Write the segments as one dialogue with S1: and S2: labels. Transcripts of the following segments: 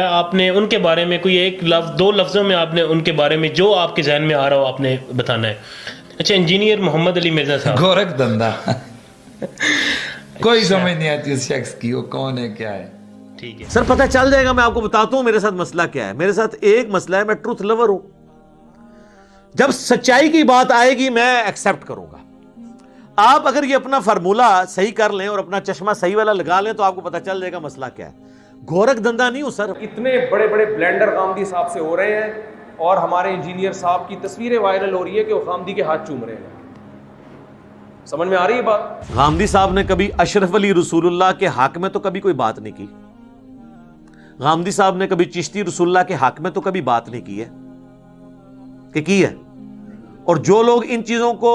S1: آپ نے ان کے بارے میں کوئی ایک لفظ، دو لفظوں میں آپ نے ان کے بارے میں جو آپ کے ذہن میں آ رہا ہو آپ نے بتانا ہے. اچھا، انجینئر محمد علی مرزا صاحب.
S2: گورکھ دھندا کوئی سمجھ نہیں آتی اس شخص کی، وہ کون ہے کیا ہے.
S1: ٹھیک ہے
S3: سر، پتہ چل جائے گا. میں آپ کو بتاتا ہوں میرے ساتھ مسئلہ کیا ہے. میرے ساتھ ایک مسئلہ ہے، میں ٹروتھ لور ہوں. جب سچائی کی بات آئے گی میں ایکسیپٹ کروں گا. آپ اگر یہ اپنا فارمولہ صحیح کر لیں اور اپنا چشمہ صحیح والا لگا لیں تو آپ کو پتہ چل جائے گا مسئلہ کیا ہے. گورکھ دھندا نہیں ہوں سر.
S4: اتنے بڑے بڑے بلینڈر غامدی صاحب سے ہو رہے ہیں اور ہمارے انجینئر صاحب کی تصویریں وائرل ہو رہی ہے کہ وہ غامدی کے ہاتھ چوم رہے ہیں. سمجھ میں آ رہی ہے بات؟
S3: غامدی صاحب نے کبھی اشرف علی رسول اللہ کے حق میں تو کبھی کوئی بات نہیں کی. غامدی صاحب نے کبھی چشتی رسول اللہ کے حق میں تو کبھی بات نہیں کی ہے کہ کی ہے. اور جو لوگ ان چیزوں کو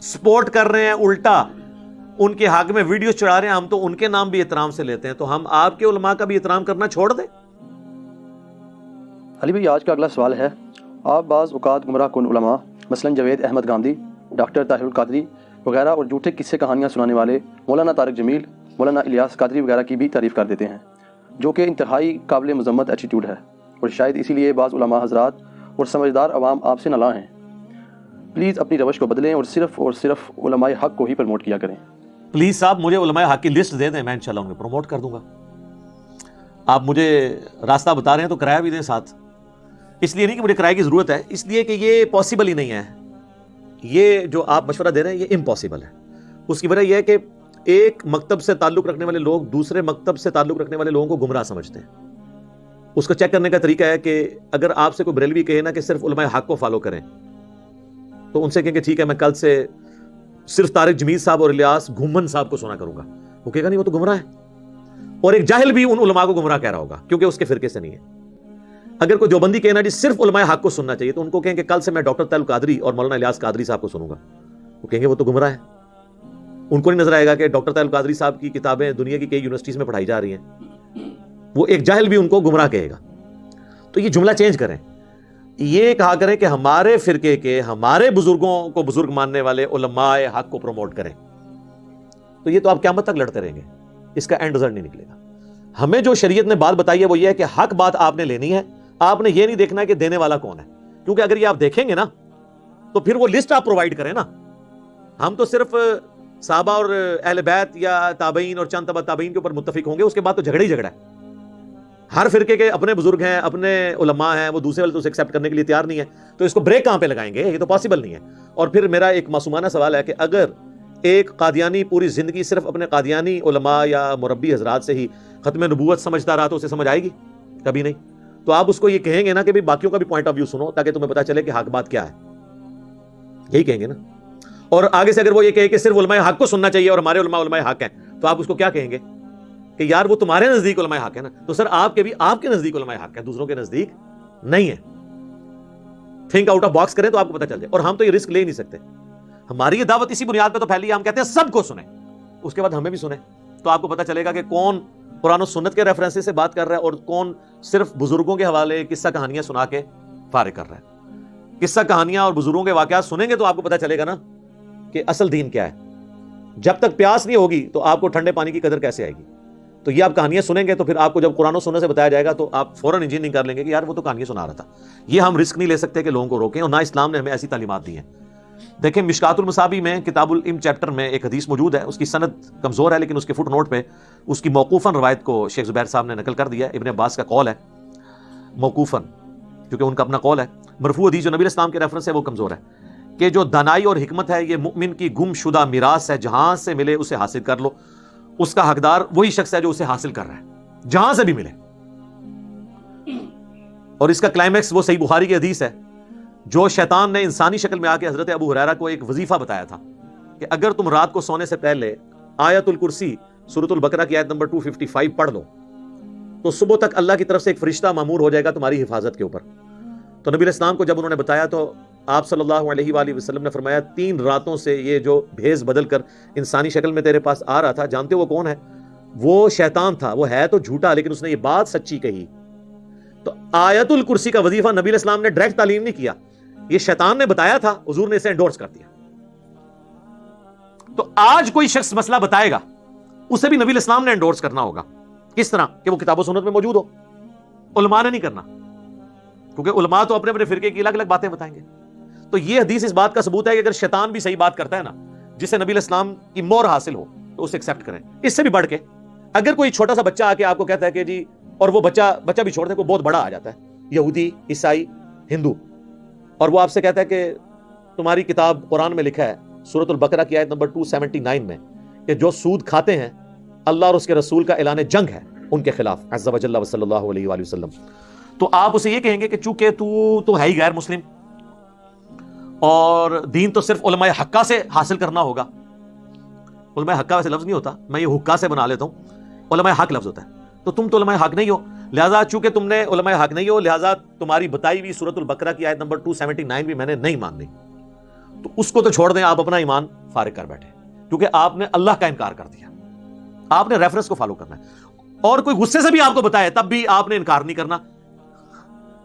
S3: سپورٹ کر رہے ہیں، الٹا ان کے حق میں ویڈیو چڑھا رہے ہیں، ہم تو ان کے نام بھی احترام سے لیتے ہیں. تو ہم آپ کے علماء کا بھی احترام کرنا چھوڑ دیں.
S5: علی بھائی، آج کا اگلا سوال ہے، آپ بعض اوقات گمراہ کن علماء مثلا جوید احمد غامدی، ڈاکٹر طاہر القادری وغیرہ اور جھوٹے قصے کہانیاں سنانے والے مولانا طارق جمیل، مولانا الیاس قادری وغیرہ کی بھی تعریف کر دیتے ہیں، جو کہ انتہائی قابل مذمت ایٹیٹیوڈ ہے، اور شاید اسی لیے بعض علماء حضرات اور سمجھدار عوام آپ سے نالاں ہیں. پلیز اپنی روش کو بدلیں اور صرف علماء حق کو ہی پروموٹ کیا کریں.
S3: پلیز صاحب مجھے علماء حق کی لسٹ دے دیں، میں انشاءاللہ ان کو پروموٹ کر دوں گا. آپ مجھے راستہ بتا رہے ہیں تو کرایہ بھی دیں ساتھ. اس لیے نہیں کہ مجھے کرایہ کی ضرورت ہے، اس لیے کہ یہ پاسبل ہی نہیں ہے. یہ جو آپ مشورہ دے رہے ہیں یہ امپاسبل ہے. اس کی وجہ یہ ہے کہ ایک مکتب سے تعلق رکھنے والے لوگ دوسرے مکتب سے تعلق رکھنے والے لوگوں کو گمراہ سمجھتے ہیں. اس کو چیک کرنے کا طریقہ ہے کہ اگر آپ سے کوئی بریلوی کہے نا کہ صرف علماء حق کو فالو کریں، تو ان سے کہیں کہ ٹھیک ہے میں کل سے صرف طارق جمیل صاحب اور الیاس گھومن صاحب کو سنا کروں گا. وہ کہے گا نہیں، وہ تو گمراہ ہے. اور ایک جاہل بھی ان علماء کو گمراہ کہہ رہا ہوگا کیونکہ اس کے فرقے سے نہیں ہے. اگر کوئی دیوبندی کہنا جی صرف علماء حق کو سننا چاہیے، تو ان کو کہیں کہ کل سے میں ڈاکٹر طاہر القادری اور مولانا الیاس قادری صاحب کو سنوں گا. وہ کہیں گے وہ تو گمراہ ہے. ان کو نہیں نظر آئے گا کہ ڈاکٹر طاہر القادری صاحب کی کتابیں دنیا کی کئی یونیورسٹیز میں پڑھائی جا رہی ہیں. وہ ایک جاہل بھی ان کو گمراہ کہے گا. تو یہ جملہ چینج کریں. یہ کہا کریں کہ ہمارے فرقے کے، ہمارے بزرگوں کو بزرگ ماننے والے علماء حق کو پروموٹ کریں. تو یہ تو آپ قیامت تک لڑتے رہیں گے، اس کا اینڈ رزلٹ نہیں نکلے گا. ہمیں جو شریعت نے بات بتائی ہے وہ یہ ہے کہ حق بات آپ نے لینی ہے. آپ نے یہ نہیں دیکھنا ہے کہ دینے والا کون ہے، کیونکہ اگر یہ آپ دیکھیں گے نا تو پھر وہ لسٹ آپ پرووائڈ کریں نا. ہم تو صرف صحابہ اور اہل بیت یا تابعین اور چند تبع تابعین کے اوپر متفق ہوں گے، اس کے بعد تو جھگڑا ہی جھگڑا ہے. ہر فرقے کے اپنے بزرگ ہیں، اپنے علماء ہیں، وہ دوسرے والے تو اسے ایکسیپٹ کرنے کے لیے تیار نہیں ہے. تو اس کو بریک کہاں پہ لگائیں گے؟ یہ تو پاسبل نہیں ہے. اور پھر میرا ایک معصومانہ سوال ہے کہ اگر ایک قادیانی پوری زندگی صرف اپنے قادیانی علماء یا مربی حضرات سے ہی ختم نبوت سمجھتا رہا تو اسے سمجھ آئے گی؟ کبھی نہیں. تو آپ اس کو یہ کہیں گے نا کہ بھی باقیوں کا بھی پوائنٹ آف ویو سنو تاکہ تمہیں پتا چلے کہ حق بات کیا ہے. یہی کہیں گے نا. اور آگے سے اگر وہ یہ کہے کہ صرف علماء حق کو سننا چاہیے اور ہمارے علماء حق ہیں، تو آپ اس کو کیا کہیں گے کہ یار وہ تمہارے نزدیک علماء حق ہے نا، تو سر آپ کے بھی آپ کے نزدیک علماء حق ہے، دوسروں کے نزدیک نہیں ہے. تھنک آؤٹ آف باکس کریں تو آپ کو پتا چل جائے. اور ہم تو یہ رسک لے ہی نہیں سکتے. ہماری یہ دعوت اسی بنیاد پہ تو پھیلی ہے، ہم کہتے ہیں سب کو سنیں، اس کے بعد ہمیں بھی سنیں. تو آپ کو پتا چلے گا کہ کون قرآن و سنت کے ریفرنس سے بات کر رہا ہے اور کون صرف بزرگوں کے حوالے قصہ کہانیاں سنا کے فارغ کر رہا ہے. قصہ کہانیاں اور بزرگوں کے واقعات سنیں گے تو آپ کو پتا چلے گا نا کہ اصل دین کیا ہے. جب تک پیاس نہیں ہوگی تو آپ کو ٹھنڈے پانی کی قدر کیسے آئے گی؟ تو یہ آپ کہانیاں سنیں گے تو پھر آپ کو جب قرآن و سنت سے بتایا جائے گا تو آپ فوراً انجینئرنگ کر لیں گے کہ یار وہ تو کہانیاں سنا رہا تھا. یہ ہم رسک نہیں لے سکتے کہ لوگوں کو روکیں، اور نہ اسلام نے ہمیں ایسی تعلیمات دی ہیں. دیکھیں مشکات المصابیح میں کتاب العلم چیپٹر میں ایک حدیث موجود ہے، اس کی سند کمزور ہے لیکن اس کے فٹ نوٹ پہ اس کی موقوفاً روایت کو شیخ زبیر صاحب نے نقل کر دیا. ابن عباس کا قول ہے موقوفاً، کیونکہ ان کا اپنا قول ہے. مرفوع حدیث جو نبی علیہ السلام کے ریفرنس ہے وہ کمزور ہے کہ جو دانائی اور حکمت ہے یہ مؤمن کی گم شدہ میراث ہے، جہاں سے ملے اسے حاصل کر لو. اس کا حقدار وہی شخص ہے جو اسے حاصل کر رہا ہے، جہاں سے بھی ملے. اور اس کا کلائمیکس وہ صحیح بخاری کی حدیث ہے جو شیطان نے انسانی شکل میں آ کے حضرت ابو ہریرہ کو ایک وظیفہ بتایا تھا کہ اگر تم رات کو سونے سے پہلے آیت الکرسی سورۃ البقرہ کی آیت نمبر 255 پڑھ لو تو صبح تک اللہ کی طرف سے ایک فرشتہ مامور ہو جائے گا تمہاری حفاظت کے اوپر. تو نبی علیہ السلام کو جب انہوں نے بتایا تو آپ صلی اللہ علیہ وآلہ وسلم نے فرمایا 3 راتوں سے یہ جو بھیس بدل کر انسانی شکل میں تیرے پاس آ رہا تھا، جانتے ہو وہ کون ہے؟ وہ شیطان تھا. وہ ہے تو جھوٹا لیکن اس نے یہ بات سچی کہی. تو آیت الکرسی کا وظیفہ نبی علیہ السلام نے ڈائریکٹ تعلیم نہیں کیا، یہ شیطان نے بتایا تھا، حضور نے اسے انڈورس کر دیا. تو آج کوئی شخص مسئلہ بتائے گا اسے بھی نبی علیہ السلام نے انڈورس کرنا ہوگا کس طرح کہ وہ کتاب و سنت میں موجود ہو. علماء نے نہیں کرنا, کیونکہ علماء تو اپنے اپنے فرقے کی الگ الگ باتیں بتائیں گے. تو یہ حدیث اس بات کا ثبوت ہے کہ اگر شیطان بھی صحیح بات کرتا ہے نا, جسے نبی علیہ السلام کی مہر حاصل ہو, تو اسے ایکسیپٹ کریں. اس سے بھی بڑھ کے اگر کوئی چھوٹا سا بچہ آ کے آپ کو کہتا ہے کہ جی, اور وہ بچہ بھی چھوڑ دیں, کوئی بہت بڑا آ جاتا ہے, یہودی, عیسائی, ہندو, اور وہ آپ سے کہتا ہے کہ تمہاری کتاب قرآن میں لکھا ہے سورۃ البقرہ کی آیت نمبر 279 میں کہ جو سود کھاتے ہیں اللہ اور اس کے رسول کا اعلان جنگ ہے ان کے خلاف عز و جل و صلی اللہ علیہ وآلہ وسلم. تو آپ اسے یہ کہیں گے کہ چونکہ تو ہے ہی غیر مسلم اور دین تو صرف علماء حقہ سے حاصل کرنا ہوگا. علماء حقہ ویسے لفظ نہیں ہوتا, میں یہ حقہ سے بنا لیتا ہوں, علماء حق لفظ ہوتا ہے. تو تم تو علماء حق نہیں ہو, لہٰذا چونکہ تم نے علماء حق نہیں ہو, لہٰذا تمہاری بتائی ہوئی سورۃ البقرہ کی آیت نمبر 279 بھی میں نے نہیں ماننی. تو اس کو تو چھوڑ دیں, آپ اپنا ایمان فارغ کر بیٹھے, کیونکہ آپ نے اللہ کا انکار کر دیا. آپ نے ریفرنس کو فالو کرنا ہے, اور کوئی غصے سے بھی آپ کو بتائے تب بھی آپ نے انکار نہیں کرنا.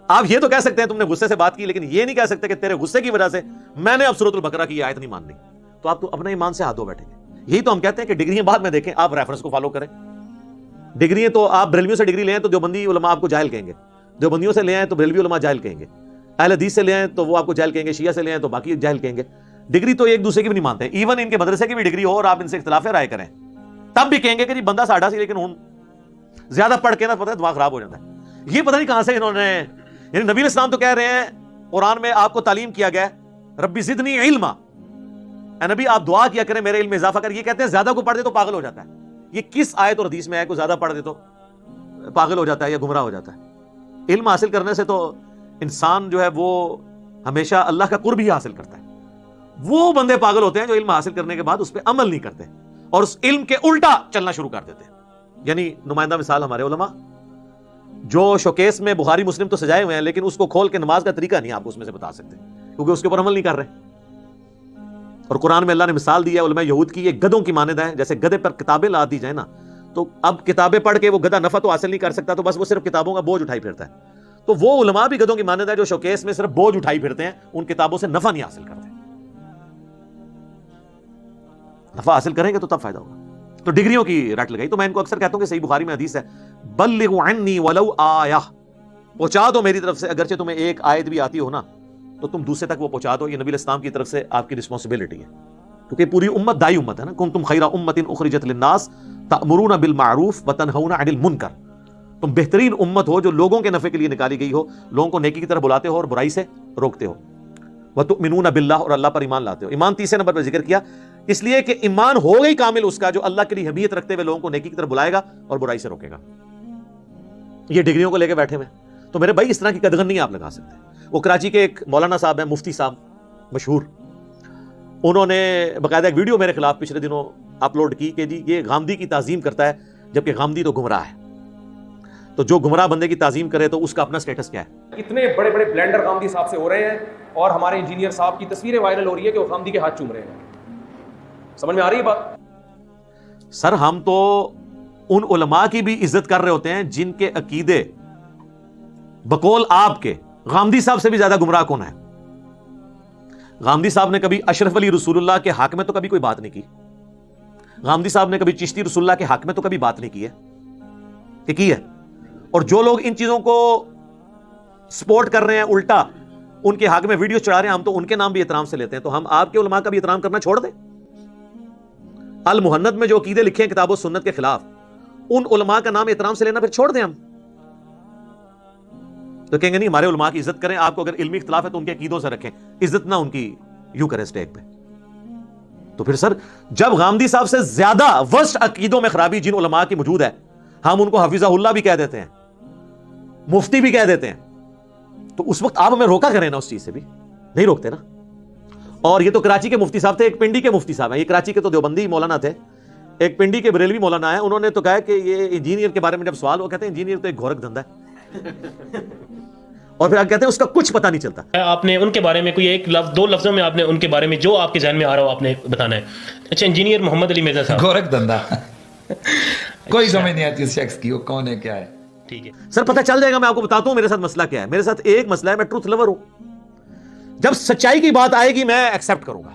S3: آپ یہ تو کہہ سکتے ہیں تم نے غصے سے بات کی, لیکن یہ نہیں کہہ سکتے کہ تیرے غصے کی وجہ سے میں نے اب سورۃ البقرہ کی آیت نہیں ماننی. تو آپ تو اپنے ایمان سے ہاتھ دھو بیٹھیں گے. یہی تو ہم کہتے ہیں کہ ڈگریاں بعد میں دیکھیں, آپ ریفرنس کو فالو کریں. ڈگریاں تو آپ بریلویوں سے ڈگری لے آئیں تو دیوبندی علماء آپ کو جاہل کہیں گے, دیوبندیوں سے لے آئیں تو بریلوی علماء جاہل کہیں گے, اہل حدیث سے لے آئیں تو وہ آپ کو جاہل کہیں گے, شیعہ سے لے آئیں تو باقی جاہل کہیں گے. ڈگری تو ایک دوسرے کی بھی نہیں مانتے ہیں. ایون ان کے مدرسے کی بھی ڈگری ہو اور آپ ان سے اختلاف رائے کریں تب بھی کہیں گے کہ جی بندہ ساڑھا سی, لیکن ہوں زیادہ پڑھ کے نا پتہ ہے دماغ خراب ہو جاتا ہے. یہ پتہ نہیں کہاں سے انہوں نے, یعنی نبی علیہ السلام تو کہہ رہے ہیں قرآن میں آپ کو تعلیم کیا گیا ربی زدنی علما, اے نبی آپ دعا کیا کریں میرے علم میں اضافہ کر. یہ کہتے ہیں زیادہ کو پڑھ دے تو پاگل ہو جاتا ہے. یہ کس آیت اور حدیث میں ہے کوئی زیادہ پڑھ دے تو پاگل ہو جاتا ہے یا گمراہ ہو جاتا ہے؟ علم حاصل کرنے سے تو انسان جو ہے وہ ہمیشہ اللہ کا قرب ہی حاصل کرتا ہے. وہ بندے پاگل ہوتے ہیں جو علم حاصل کرنے کے بعد اس پہ عمل نہیں کرتے اور اس علم کے الٹا چلنا شروع کر دیتے ہیں. یعنی نمائندہ مثال ہمارے علماء جو شوکیس میں بخاری مسلم تو سجائے ہوئے ہیں, لیکن اس کو کھول کے نماز کا طریقہ نہیں آپ کو اس میں سے بتا سکتے, کیونکہ اس کے اوپر عمل نہیں کر رہے. اور قرآن میں اللہ نے مثال دی ہے علماء یہود کی, یہ گدھوں کی مانند ہیں. جیسے گدھے پر کتابیں لا دی جائیں نا, تو اب کتابیں پڑھ کے وہ گدھا نفع تو حاصل نہیں کر سکتا, تو بس وہ صرف کتابوں کا بوجھ اٹھائی پھرتا ہے. تو وہ علماء بھی گدھوں کی مانند ہے جو شوکیس میں صرف بوجھ اٹھائی پھرتے ہیں, ان کتابوں سے نفع نہیں حاصل کرتے. نفع حاصل کریں گے تو تب فائدہ ہوگا. تو ڈگریوں کی رٹ لگائی. تو میں ان کو اکثر کہتا ہوں کہ صحیح بخاری میں حدیث ہے بلغوا عنی ولو آیہ, پہنچا دو میری طرف سے, اگرچہ تمہیں ایک آیت بھی آتی ہو نا تو تم دوسرے تک وہ پہنچا دو. یہ نبی علیہ السلام کی طرف سے آپ کی رسپانسبلٹی ہے, کیونکہ پوری امت دائی امت ہے نا. کنتم خیر امت اخرجت للناس تأمرون بالمعروف وتنہون عن المنکر, تم بہترین امت ہو جو لوگوں کے نفع کے لیے نکالی گئی ہو, لوگوں کو نیکی کی طرف بلاتے ہو اور برائی سے روکتے ہو. وتؤمنون باللہ, اور اللہ پر ایمان لاتے ہو. ایمان تیسرے نمبر پر ذکر کیا اس لیے کہ ایمان ہو گئی کامل اس کا جو اللہ کے لیے حمیت رکھتے ہوئے لوگوں کو نیکی کی طرف بلائے گا اور برائی سے روکے گا. یہ ڈگریوں کو لے کے بیٹھے ہوئے, تو میرے بھائی اس طرح کی قدغن نہیں آپ لگا سکتے. وہ کراچی کے ایک مولانا صاحب ہیں, مفتی صاحب مشہور, انہوں نے باقاعدہ ایک ویڈیو میرے خلاف پچھلے دنوں اپلوڈ کی کہ جی یہ غامدی کی تعظیم کرتا ہے جبکہ غامدی تو گمراہ ہے. تو جو گمراہ بندے کی تعظیم کرے تو اس کا اپنا سٹیٹس کیا ہے؟
S4: اتنے بڑے بڑے بلینڈر غامدی صاحب سے ہو رہے ہیں اور ہمارے انجینئر صاحب کی تصویریں وائرل ہو رہی ہے کہ وہ غامدی کے ہاتھ چوم رہے ہیں. سمجھ میں آ رہی ہے بات؟
S3: سر ہم تو ان علماء کی بھی عزت کر رہے ہوتے ہیں جن کے عقیدے بقول آپ کے غامدی صاحب سے بھی زیادہ گمراہ کون ہے. غامدی صاحب نے کبھی اشرف علی رسول اللہ کے حق میں تو کبھی کوئی بات نہیں کی. غامدی صاحب نے کبھی چشتی رسول اللہ کے حق میں تو کبھی بات نہیں کی ہے کہ کی ہے. اور جو لوگ ان چیزوں کو سپورٹ کر رہے ہیں, الٹا ان کے حق میں ویڈیو چڑھا رہے ہیں, ہم تو ان کے نام بھی احترام سے لیتے ہیں. تو ہم آپ کے علماء کا بھی احترام کرنا چھوڑ دیں. المہند میں جو عقیدے لکھے ہیں کتاب و سنت کے خلاف, ان علماء کا نام احترام سے لینا پھر چھوڑ دیں. ہم تو کہیں گے نہیں ہمارے علماء کی عزت کریں, آپ کو اگر علمی اختلاف ہے تو ان کے عقیدوں سے رکھیں, عزت نہ ان کی یوں کریں اسٹیج پہ. تو پھر سر جب غامدی صاحب سے زیادہ ورسٹ عقیدوں میں خرابی جن علماء کی موجود ہے, ہم ان کو حفظہ اللہ بھی کہہ دیتے ہیں, مفتی بھی کہہ دیتے ہیں, تو اس وقت آپ ہمیں روکا کریں نا, اس چیز سے بھی نہیں روکتے نا. اور یہ تو کراچی کے مفتی صاحب تھے, ایک پنڈی کے مفتی صاحب ہیں. یہ کراچی کے تو دیوبندی مولانا تھے, ایک پنڈی کے بریلوی مولانا ہے. انہوں نے تو کہا کہ یہ انجینئر کے بارے میں جب سوال ہو, کہتے ہیں انجینئر تو ایک گھورک دھندا ہے. اور پھر آپ کہتے ہیں اس کا کچھ پتہ نہیں چلتا.
S1: آپ نے ان کے بارے میں کوئی ایک لفظ, دو لفظوں میں آپ نے ان کے بارے میں جو آپ کے ذہن میں آ رہا ہو آپ نے بتانا ہے. اچھا, انجینئر محمد علی مرزا صاحب.
S2: گورکھ دھندا کوئی سمجھ نہیں آتی اس شخص کی, وہ کون ہے کیا ہے.
S1: ٹھیک ہے
S3: سر پتہ چل جائے گا. میں آپ کو بتاتا ہوں میرے ساتھ مسئلہ کیا ہے. میرے ساتھ ایک مسئلہ ہے, میں ٹروتھ لور ہوں. جب سچائی کی بات آئے گی میں ایکسیپٹ کروں گا.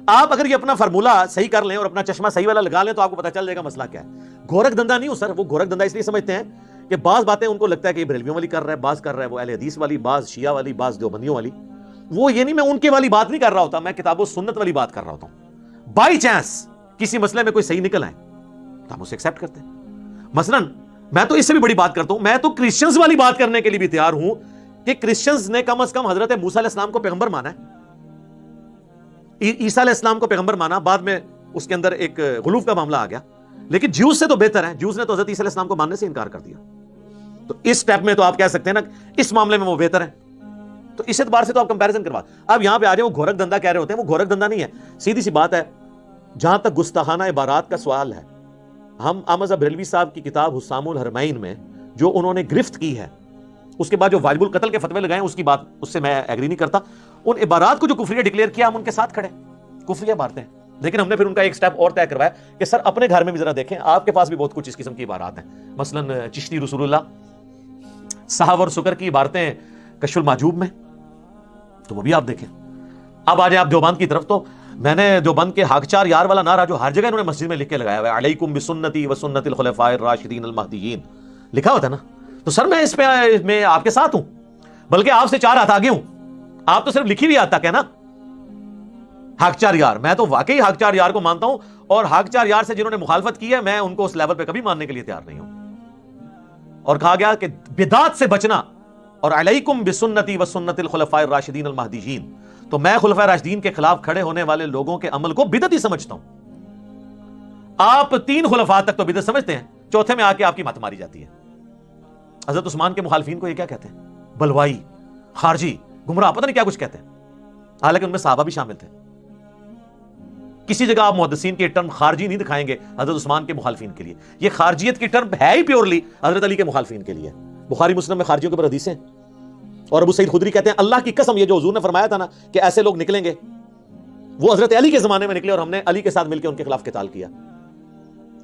S3: آپ اگر یہ اپنا فارمولہ صحیح کر لیں اور اپنا چشمہ صحیح والا لگا لیں تو آپ کو پتہ چل جائے گا مسئلہ کیا ہے. گورکھ دندہ نہیں ہوں سر, وہ گورکھ دندہ اس لیے سمجھتے ہیں کہ بعض باتیں ان کو لگتا ہے کہ یہ بریلویوں والی کر رہا ہے, بعض کر رہا ہے وہ اہل حدیث والی, بعض شیعہ والی, بعض دیوبندیوں والی. وہ یہ نہیں, میں ان کے والی بات نہیں کر رہا ہوتا, میں کتاب و سنت والی بات کر رہا ہوتا ہوں. بائی چانس کسی مسئلے میں کوئی صحیح نکل آئے تو ہم اسے ایکسیپٹ کرتے ہیں. مثلاً میں تو اس سے بھی بڑی بات کرتا ہوں, میں تو کرسچنز والی بات کرنے کے لیے بھی تیار ہوں کہ کرسچنز نے کم از کم حضرت موسیٰ علیہ السلام کو پیغمبر مانا ہے, عیسیٰ علیہ السلام کو پیغمبر مانا, بعد میں اس کے اندر ایک غلوف کا معاملہ آ گیا, لیکن جیوز سے تو بہتر ہے. جیوز نے تو حضرت عیسیٰ علیہ السلام کو ماننے سے انکار کر دیا, تو اس سٹیپ میں تو آپ کہہ سکتے ہیں نا اس معاملے میں وہ بہتر ہے. تو اس اعتبار سے تو آپ کمپیریزن کروا. اب یہاں پہ آ جائیں, وہ گورکھ دندہ کہہ رہے ہوتے ہیں, وہ گورکھ دندہ نہیں ہے, سیدھی سی بات ہے. جہاں تک گستاخانہ عبارات کا سوال ہے, ہم احمد بریلوی صاحب کی کتاب حسام الحرمین میں جو انہوں نے گرفت کی ہے, اس کے بعد جو واجب القتل کے فتوے لگائے اس کی بات, اس سے میں ایگری نہیں کرتا. ان عبارات کو جو کفریہ ڈکلیئر کیا ہم ان کے ساتھ کھڑے, کفریہ باتیں, لیکن ہم نے پھر ان کا ایک سٹیپ اور طے کروایا کہ سر اپنے گھر میں بھی ذرا دیکھیں, آپ کے پاس بھی بہت کچھ اس قسم کی عبارات ہیں. مثلا چشتی رسول اللہ صحاب اور سکر کی عبارتیں کشف المحجوب میں, تو وہ بھی آپ دیکھیں. اب آ جائیں آپ دیوبند کی طرف, تو میں نے دیوبند کے حاکچار یار والا نعرہ جو ہر جگہ انہوں نے مسجد میں لکھ کے لگایا ہوا ہے, علیکم بسنتی و سنت الخلفاء الراشدین المہدیین, لکھا ہوتا ہے نا. تو سر میں اس پہ میں آپ کے ساتھ ہوں, بلکہ آپ سے 4 ہاتھ آگے ہوں. آپ تو صرف لکھی ہوئی آتا ہے نا حاکچار یار, میں تو واقعی حاکچار یار کو مانتا ہوں, اور حاکچار یار سے جنہوں نے مخالفت کی ہے میں ان کو اس لیول پہ کبھی ماننے کے لیے تیار نہیں ہوں. اور کہا گیا کہ بدعت سے بچنا, اور علیکم بسنتی و سنت الخلفاء الراشدین المہدیین, تو میں خلفاء راشدین کے خلاف کھڑے ہونے والے لوگوں کے عمل کو بدعت ہی سمجھتا ہوں. آپ 3 خلفاء تک تو بدعت سمجھتے ہیں, چوتھے میں آ کے آپ کی مت ماری جاتی ہے. حضرت عثمان کے مخالفین کو یہ کیا کہتے ہیں, بلوائی, خارجی, گمراہ, پتہ نہیں کیا کچھ کہتے ہیں, حالانکہ ان میں صحابہ بھی شامل تھے. کسی جگہ آپ محدثین کی ٹرم خارجی نہیں دکھائیں گے حضرت عثمان کے مخالفین کے لیے. یہ خارجیت کی ٹرم ہے ہی پیورلی حضرت علی کے مخالفین کے لیے. بخاری مسلم میں خارجیوں کے اوپر حدیثیں, اور ابو سعید خدری کہتے ہیں اللہ کی قسم یہ جو حضور نے فرمایا تھا نا کہ ایسے لوگ نکلیں گے, وہ حضرت علی کے زمانے میں نکلے اور ہم نے علی کے ساتھ مل کے ان کے خلاف قتال کیا.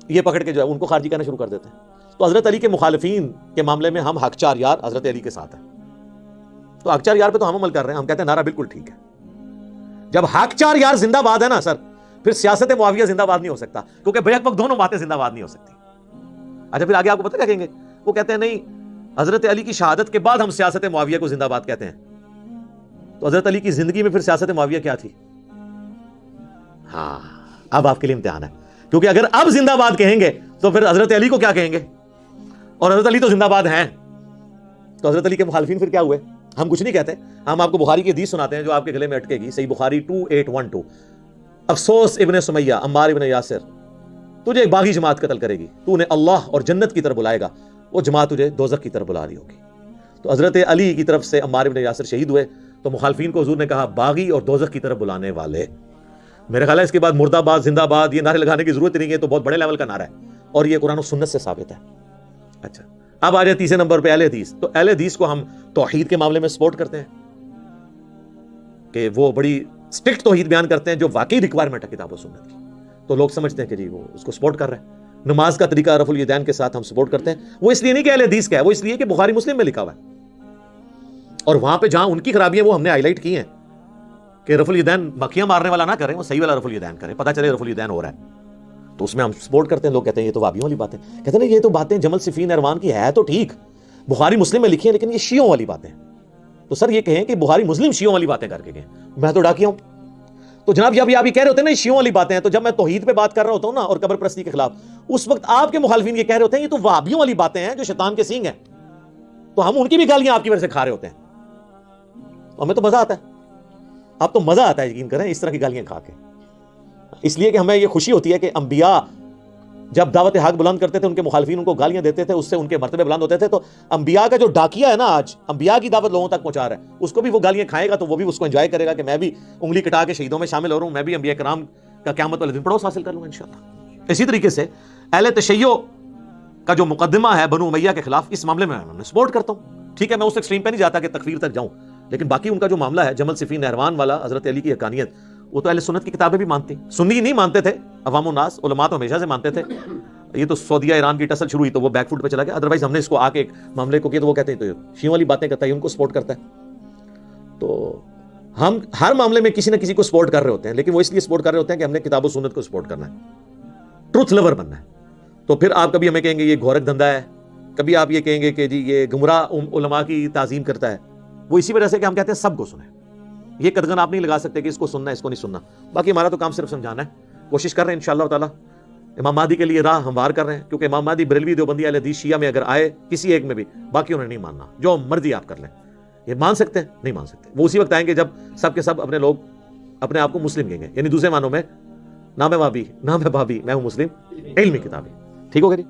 S3: یہ پکڑ کے جو ہے ان کو خارجی کہنا شروع کر دیتے ہیں. تو حضرت علی کے مخالفین کے معاملے میں ہم حقچار یار حضرت علی کے ساتھ ہیں. تو حقچار یار پہ تو ہم عمل کر رہے ہیں, ہم کہتے ہیں نعرہ بالکل ٹھیک ہے. جب حقچار یار زندہ باد ہے نا سر, پھر سیاست معاویہ زندہ باد نہیں ہو سکتا, کیونکہ بیک وقت دونوں باتیں زندہ باد نہیں ہو سکتی. اچھا پھر آگے آپ کو پتہ کیا کہیں گے, وہ کہتے ہیں نہیں حضرت علی کی شہادت کے بعد ہم سیاست معاویہ کو زندہ باد کہتے ہیں. تو حضرت علی کی زندگی میں پھر سیاست معاویہ کیا تھی؟ ہاں اب آپ کے لیے امتحان ہے, کیونکہ اگر اب زندہ باد کہیں گے تو پھر حضرت علی کو کیا کہیں گے, اور حضرت علی تو زندہ باد ہیں. تو حضرت علی کے مخالفین پھر کیا ہوئے؟ ہم کچھ نہیں کہتے, ہم آپ کو بخاری کی حدیث سناتے ہیں جو آپ کے گلے میں اٹکے گی, صحیح بخاری 2812, افسوس ابن سمیہ عمار ابن یاسر, تجھے ایک باغی جماعت قتل کرے گی, تو انہیں اللہ اور جنت کی طرف بلائے گا, وہ جماعت تجھے دوزخ کی طرف بلا رہی ہوگی. تو حضرت علی کی طرف سے عمار ابن یاسر شہید ہوئے, تو مخالفین کو حضور نے کہا باغی اور دوزخ کی طرف بلانے والے. میرے خیال ہے اس کے بعد مردہ باد زندہ باد یہ نعرے لگانے کی ضرورت نہیں ہے, تو بہت بڑے لیول کا نعرہ ہے, اور یہ قرآن و سنت سے ثابت ہے. اچھا اب آ جائے تیسرے نمبر پہ اہل حدیث. تو اہل حدیث کو ہم توحید کے معاملے میں سپورٹ کرتے ہیں کہ وہ بڑی اسٹرکٹ توحید بیان کرتے ہیں جو واقعی ریکوائرمنٹ ہے کتاب و سنت کی. تو لوگ سمجھتے ہیں کہ جی وہ اس کو سپورٹ کر رہے ہیں. نماز کا طریقہ رفع الیدین کے ساتھ ہم سپورٹ کرتے ہیں. وہ اس لیے نہیں کہ اہل حدیث کا ہے, وہ اس لیے کہ بخاری مسلم میں لکھا ہوا ہے, اور وہاں پہ جہاں ان کی خرابیاں وہ ہم نے ہائی لائٹ کی ہیں کہ رفع الیدین مکھیاں مارنے والا نہ کریں, وہ صحیح والا رفع الیدین کریں, پتہ چلے رفع الیدین ہو رہا ہے, تو اس میں ہم سپورٹ کرتے ہیں. لوگ کہتے ہیں یہ تو وہابیوں والی باتیں, کہتے ہیں یہ تو باتیں جمل صفین اروان کی ہے تو ٹھیک, بخاری مسلم میں لکھی ہیں, لیکن یہ شیعوں والی باتیں. تو سر یہ کہیں کہ بخاری مسلم شیعوں والی باتیں کر کے گئے, میں تو ڈاکیا ہوں. تو جناب جب یہ کہہ رہے ہوتے ہیں نا شیعوں والی باتیں ہیں, تو جب میں توحید پہ بات کر رہا ہوتا ہوں نا اور قبر پرستی کے خلاف, اس وقت آپ کے مخالفین یہ کہہ رہے ہوتے ہیں یہ تو وہابیوں والی باتیں ہیں جو شیطان کے سینگ ہیں. تو ہم ان کی بھی گالیاں آپ کی وجہ سے کھا رہے ہوتے ہیں. ہمیں تو مزہ آتا ہے, آپ تو مزہ آتا ہے یقین کریں اس طرح کی گالیاں کھا کے, اس لیے کہ ہمیں یہ خوشی ہوتی ہے کہ انبیاء جب دعوت حق بلند کرتے تھے ان کے مخالفین ان کو گالیاں دیتے تھے, اس سے ان کے مرتبے بلند ہوتے تھے. تو انبیاء کا جو ڈاکیا ہے نا آج انبیاء کی دعوت لوگوں تک پہنچا رہا ہے, اس کو بھی وہ گالیاں کھائے گا تو وہ بھی اس کو انجوائے کرے گا کہ میں بھی انگلی کٹا کے شہیدوں میں شامل ہو رہا ہوں, میں بھی انبیاء کرام کا قیامت والے دن پڑوس حاصل کر لوں گا انشاءاللہ. اسی طریقے سے اہل تشیع کا جو مقدمہ ہے بنو امیہ کے خلاف, اس معاملے میں میں سپورٹ کرتا ہوں. ٹھیک ہے میں اس ایکسٹریم پہ نہیں جاتا کہ تکفیر تک جاؤں, لیکن باقی ان کا جو معاملہ ہے جمل صفین نہروان والا, حضرت علی کی حقانیت, وہ تو اہل سنت کی کتابیں بھی مانتی. سنی نہیں مانتے تھے عوام الناس, علماء تو ہمیشہ سے مانتے تھے. یہ تو سعودیہ ایران کی ٹسل شروع ہوئی تو وہ بیک فوٹ پہ چلا گیا, ادروائز ہم نے اس کو آ کے ایک معاملے کو کیا تو وہ کہتے ہیں تو شیعوں والی باتیں کرتا ہے, ان کو سپورٹ کرتا ہے. تو ہم ہر معاملے میں کسی نہ کسی کو سپورٹ کر رہے ہوتے ہیں, لیکن وہ اس لیے سپورٹ کر رہے ہوتے ہیں کہ ہم نے کتاب و سنت کو سپورٹ کرنا ہے, ٹروتھ لور بننا ہے. تو پھر آپ کبھی ہمیں کہیں گے یہ گورکھ دھندا ہے, کبھی آپ یہ کہیں گے کہ جی یہ گمراہ علماء کی تعظیم کرتا ہے. وہ اسی وجہ سے کہ ہم کہتے ہیں سب کو سنیں. یہ قدغن آپ نہیں لگا سکتے کہ اس کو سننا ہے اس کو نہیں سننا. باقی ہمارا تو کام صرف سمجھانا ہے. کوشش کر رہے ہیں انشاءاللہ تعالی امام مہدی کے لیے راہ ہموار کر رہے ہیں, کیونکہ امام مہدی بریلوی دیوبندی اہل حدیث شیعہ میں اگر آئے کسی ایک میں بھی, باقی انہیں نہیں ماننا. جو مرضی آپ کر لیں, یہ مان سکتے ہیں نہیں مان سکتے. وہ اسی وقت آئیں گے جب سب کے سب اپنے لوگ اپنے آپ کو مسلم کہیں گے, یعنی دوسرے معنوں میں نہ میں وہابی نہ میں بھابی, میں ہوں مسلم علمی کتابی. ٹھیک ہوگا جی.